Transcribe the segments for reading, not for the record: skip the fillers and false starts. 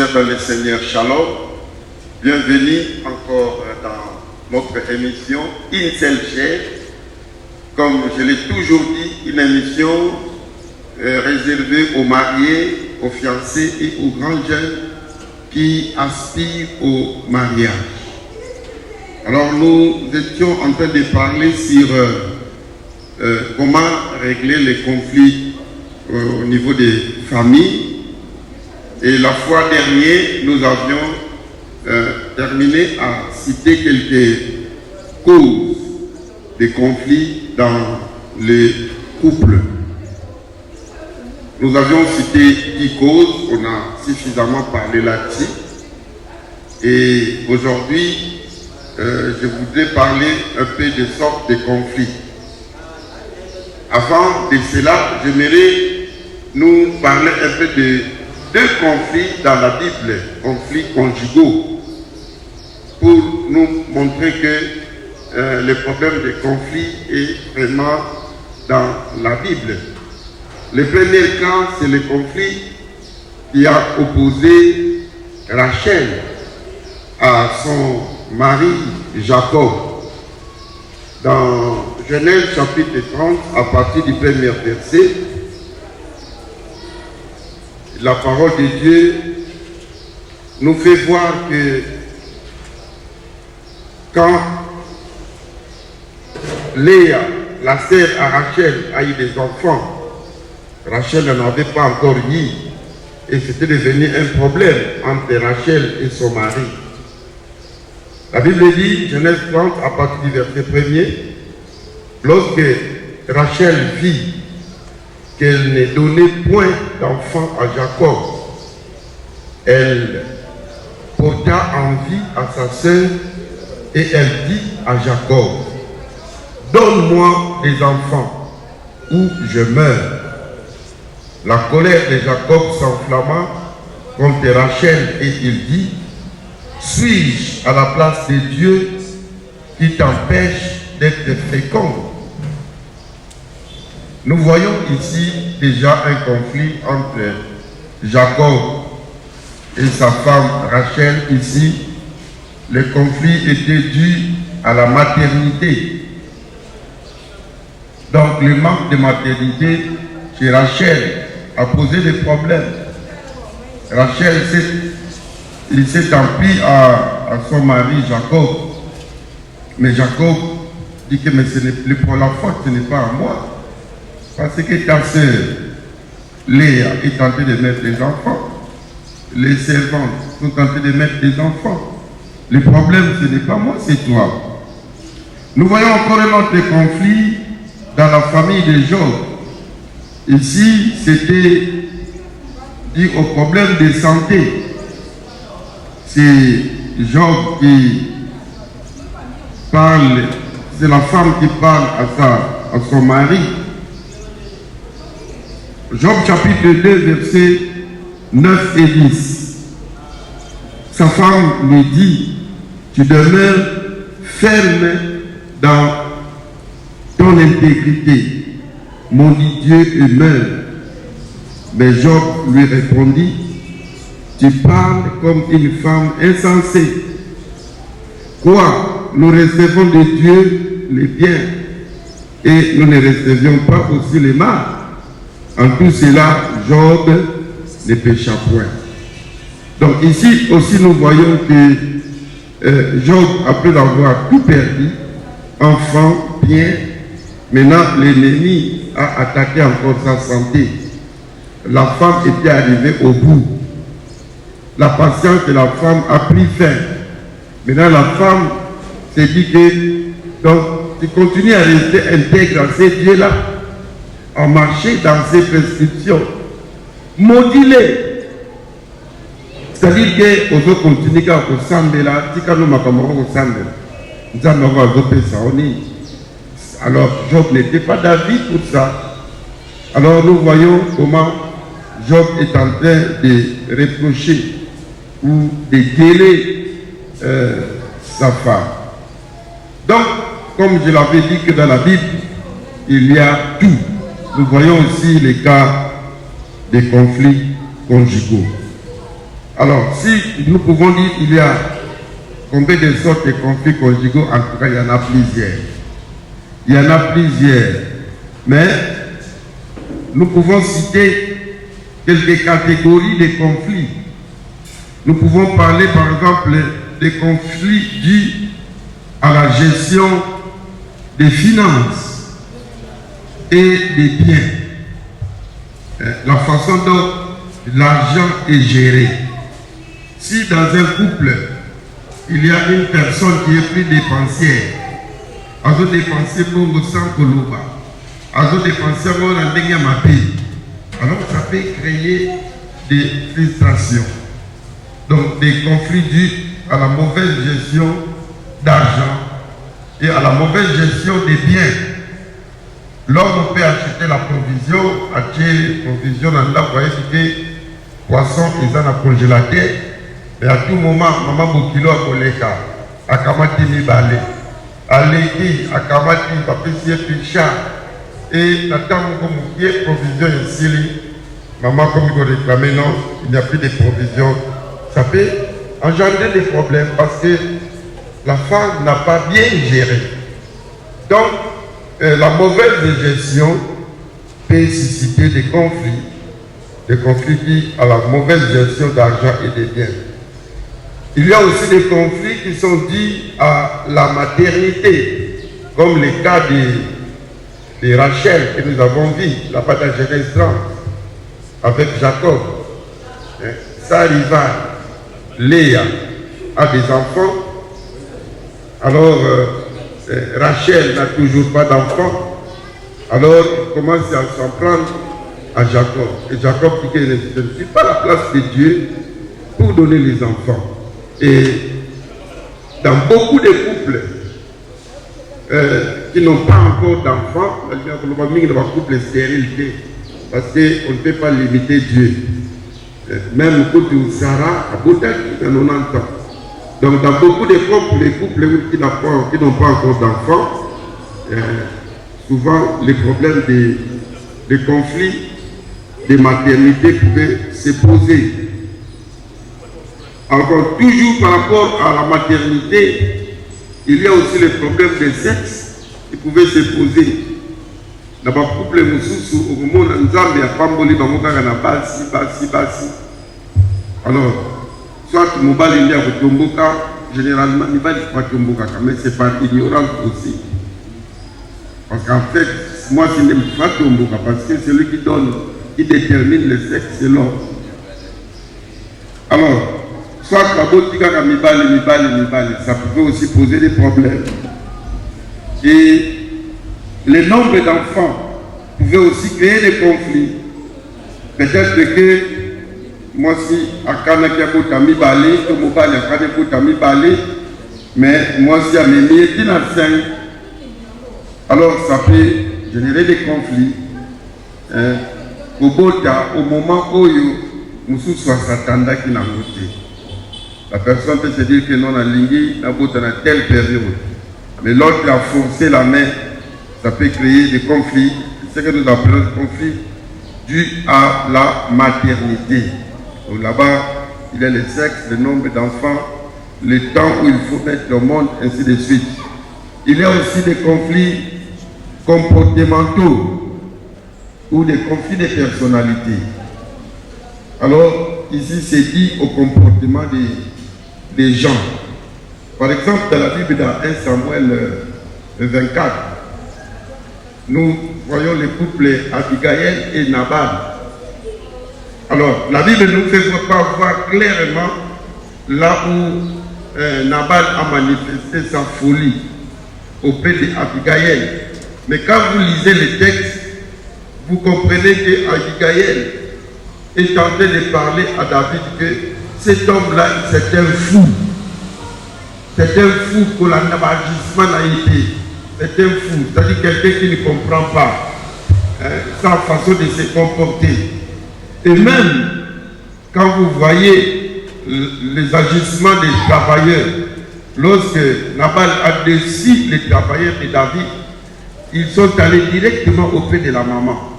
frères dans le Seigneur, Shalom. Bienvenue encore dans notre émission Une seule chair. Comme je l'ai toujours dit, une émission réservée aux mariés, aux fiancés et aux grands jeunes qui aspirent au mariage. Alors nous étions en train de parler sur comment régler les conflits au niveau des familles. Et la fois dernière, nous avions terminé à citer quelques causes des conflits dans les couples. Nous avions cité 10 causes, on a suffisamment parlé là-dessus. Et aujourd'hui, je voudrais parler un peu de sortes de conflits. Avant de cela, j'aimerais nous parler un peu de 2 conflits dans la Bible, conflits conjugaux, pour nous montrer que le problème des conflits est vraiment dans la Bible. Le premier cas, c'est le conflit qui a opposé Rachel à son mari Jacob. Dans Genèse chapitre 30, à partir du premier verset, la parole de Dieu nous fait voir que quand Léa, la sœur à Rachel, a eu des enfants, Rachel n'en avait pas encore eu, et c'était devenu un problème entre Rachel et son mari. La Bible dit, Genèse 30, à partir du verset 1er, lorsque Rachel vit qu'elle ne donnait point d'enfant à Jacob, elle porta envie à sa sœur et elle dit à Jacob, donne-moi des enfants ou je meurs. La colère de Jacob s'enflamma contre Rachel et il dit, suis-je à la place de Dieu qui t'empêche d'être fécond? Nous voyons ici déjà un conflit entre Jacob et sa femme Rachel. Ici, le conflit était dû à la maternité. Donc le manque de maternité chez Rachel a posé des problèmes. Rachel s'est emplie à son mari Jacob. Mais Jacob dit que mais ce n'est plus pour la faute, ce n'est pas à moi. Parce que ta sœur Léa est tentée de mettre des enfants. Les servantes sont tentées de mettre des enfants. Le problème, ce n'est pas moi, c'est toi. Nous voyons encore un autre conflit dans la famille de Job. Ici, c'était dit au problème de santé. C'est Job qui parle, c'est la femme qui parle à son mari. Job chapitre 2, versets 9 et 10. Sa femme lui dit, tu demeures ferme dans ton intégrité, maudit Dieu et meurs. Mais Job lui répondit, tu parles comme une femme insensée. Quoi, nous recevons de Dieu les biens et nous ne recevions pas aussi les mal. En tout cela, Job ne pécha point. Donc ici aussi nous voyons que Job, après avoir tout perdu, enfant, bien, maintenant l'ennemi a attaqué encore sa santé. La femme était arrivée au bout. La patience de la femme a pris fin. Maintenant la femme s'est dit que donc tu continues à rester intègre à ces dieux-là, à marcher dans ses prescriptions. Maudit-les. C'est-à-dire que nous continuons à s'ensemble là, si nous m'accompagnons ensemble, nous allons avoir ça. Alors Job n'était pas d'avis pour ça. Alors nous voyons comment Job est en train de reprocher ou de gueuler sa femme. Donc, comme je l'avais dit que dans la Bible, il y a tout. Nous voyons aussi les cas des conflits conjugaux. Alors, si nous pouvons dire qu'il y a combien de sortes de conflits conjugaux, en tout cas, il y en a plusieurs. Il y en a plusieurs. Mais nous pouvons citer quelques catégories de conflits. Nous pouvons parler, par exemple, des conflits dus à la gestion des finances et des biens. La façon dont l'argent est géré. Si dans un couple, il y a une personne qui est plus dépensière, elle veut dépenser pour sans koloba, elle veut dépenser pour la dernière mappée, alors ça peut créer des frustrations. Donc des conflits dus à la mauvaise gestion d'argent et à la mauvaise gestion des biens. L'homme peut acheter la provision, acheter la provision dans la voie que poisson est dans la congélateur, mais à tout moment, maman Bokilo a koleka, a kamati mi balé, a l'équipe, a kamati, papa si est picha, et la dame comme qui est provision ici, maman comme il réclame, non, il n'y a plus de provision. Ça peut engendrer des problèmes parce que la femme n'a pas bien géré. Donc, la mauvaise gestion peut susciter des conflits liés à la mauvaise gestion d'argent et de biens. Il y a aussi des conflits qui sont dus à la maternité, comme le cas de Rachel que nous avons vu, la bas dans Genèse 30, avec Jacob. Sa rivale, Léa, a des enfants. Alors, Rachel n'a toujours pas d'enfant. Alors, il commence à s'en prendre à Jacob. Et Jacob dit que je ne suis pas la place de Dieu pour donner les enfants. Et dans beaucoup de couples qui n'ont pas encore d'enfants, il y a un couple stérile parce qu'on ne peut pas limiter Dieu. Même au côté où Sarah a beaucoup de 90 ans. Donc dans beaucoup de couples, les couples qui n'ont pas encore d'enfants, souvent les problèmes des conflits de maternité pouvaient se poser. Encore toujours par rapport à la maternité, il y a aussi les problèmes de sexe qui pouvaient se poser. Dans le couple Moussousou, au moment où Nzambe a pamboli bamokaka na basi. Alors, soit mobile il y a Tomboka, généralement il va pas Tomboka, mais c'est par ignorance aussi. Parce qu'en fait, moi je n'aime pas Tomboka parce que c'est lui qui donne, qui détermine le sexe, c'est l'homme. Alors, soit la botika ka mibali, ça pouvait aussi poser des problèmes. Et le nombre d'enfants pouvait aussi créer des conflits. Peut-être que moi si à Kanaka Bota mibali, que Mobali à Kanaka Bota mibali, mais moi si à Mémé est dans 5, alors ça peut générer des conflits. Au Bota, au moment où Moussou soit s'attendait qu'il n'a voté. La personne peut se dire que non, la ligne n'a pas dans telle période. Mais l'autre a forcé la main, ça peut créer des conflits. C'est ce que nous appelons des conflits dus à la maternité. Donc là-bas, il y a le sexe, le nombre d'enfants, le temps où il faut mettre au monde, ainsi de suite. Il y a aussi des conflits comportementaux ou des conflits de personnalité. Alors, ici, c'est dit au comportement des gens. Par exemple, dans la Bible, dans 1 Samuel 24, nous voyons le couple Abigail et Nabal. Alors, la Bible nous fait pas voir clairement là où Nabal a manifesté sa folie auprès d'Abigail. Mais quand vous lisez le texte, vous comprenez qu'Abigail est en train de parler à David que cet homme-là, c'est un fou. C'est un fou que l'agissement a été. C'est un fou, c'est-à-dire quelqu'un qui ne comprend pas sa façon de se comporter. Et même quand vous voyez les agissements des travailleurs, lorsque Nabal a décidé les travailleurs de David, ils sont allés directement auprès de la maman.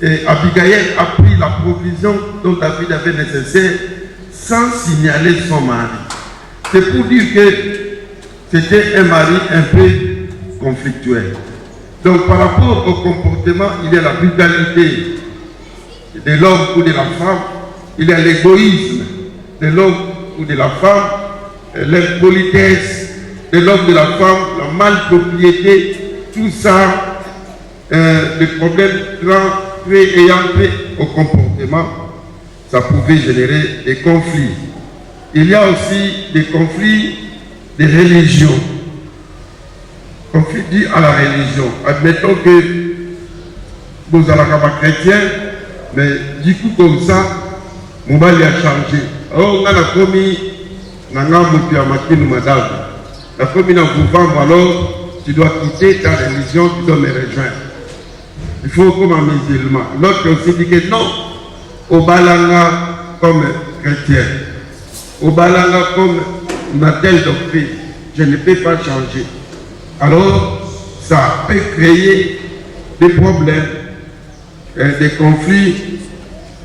Et Abigail a pris la provision dont David avait nécessaire sans signaler son mari. C'est pour dire que c'était un mari un peu conflictuel. Donc par rapport au comportement, il y a la brutalité de l'homme ou de la femme, il y a l'égoïsme de l'homme ou de la femme, l'impolitesse de l'homme ou de la femme, la malpropriété, tout ça, les problèmes ayant trait au comportement, ça pouvait générer des conflits. Il y a aussi des conflits de religion. Conflit dit à la religion. Admettons que vous allez être chrétien, mais du coup comme ça, mon mari a changé. Alors on a commis, on a commis dans vous vendre, alors tu dois quitter ta religion, tu dois me rejoindre. Il faut comme un musulman. L'autre aussi dit que non, au balanga comme chrétien, au balanga comme une telle doctrine, je ne peux pas changer. Alors, ça peut créer des problèmes, des conflits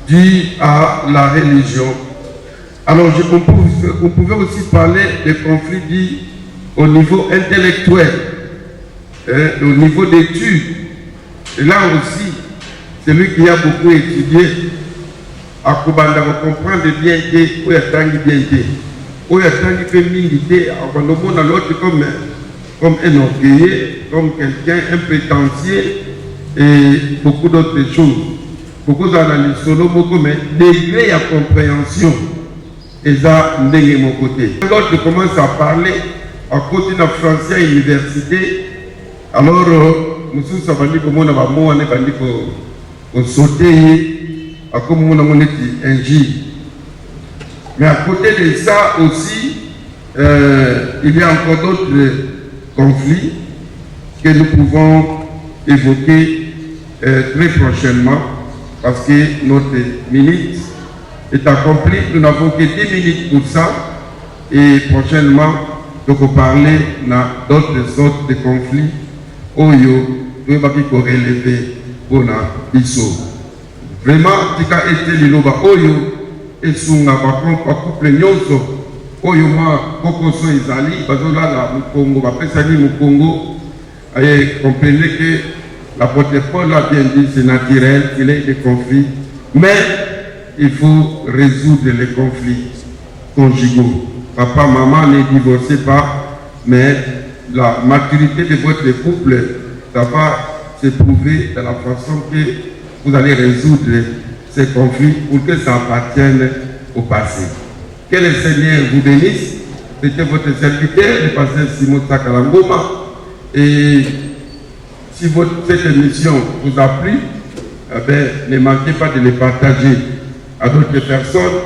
dus à la religion. Alors, on pouvait aussi parler des conflits dus au niveau intellectuel, au niveau d'études. Et là aussi, celui qui a beaucoup étudié, à comprendre bien que, où il y a tant de bien que, où il y a tant de féminité, à l'autre comme un orgueilleux, comme quelqu'un, un prétentieux et beaucoup d'autres choses. Beaucoup d'analyses solo, beaucoup, mais degré à compréhension. Et ça, n'est mon côté. Quand je commence à parler à côté de la français à l'université, alors, nous sommes venus comme on a sauté, comme on a un J. Mais à côté de ça aussi, il y a encore d'autres conflits que nous pouvons évoquer très prochainement parce que notre minute est accomplie. Nous n'avons que 10 minutes pour ça et prochainement, nous allons parler d'autres sortes de conflits Oyo, nous allons relever pour la biso. Vraiment, tika été liloba Oyo et sunga par couple nyonso. Oyo ma kokoso ezali bazola la Mukongo bapesani Mukongo et comprenez que la porte-parole a bien dit c'est naturel qu'il y ait des conflits mais il faut résoudre les conflits conjugaux. Papa, maman ne divorcez pas mais la maturité de votre couple ça va se prouver de la façon que vous allez résoudre ces conflits pour que ça appartienne au passé. Que le Seigneur vous bénisse. C'était votre serviteur, le pasteur Simon Sakalangoma. Et si cette émission vous a plu, ne manquez pas de les partager à d'autres personnes.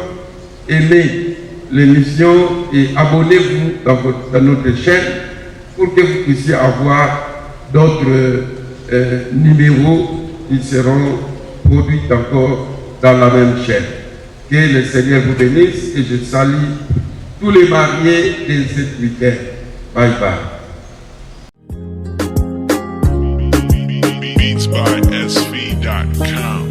Aimez l'émission et abonnez-vous dans notre chaîne pour que vous puissiez avoir d'autres numéros qui seront produits encore dans la même chaîne. Que le Seigneur vous bénisse et je salue tous les mariés de cette week-end. Bye bye. Beats by SV.com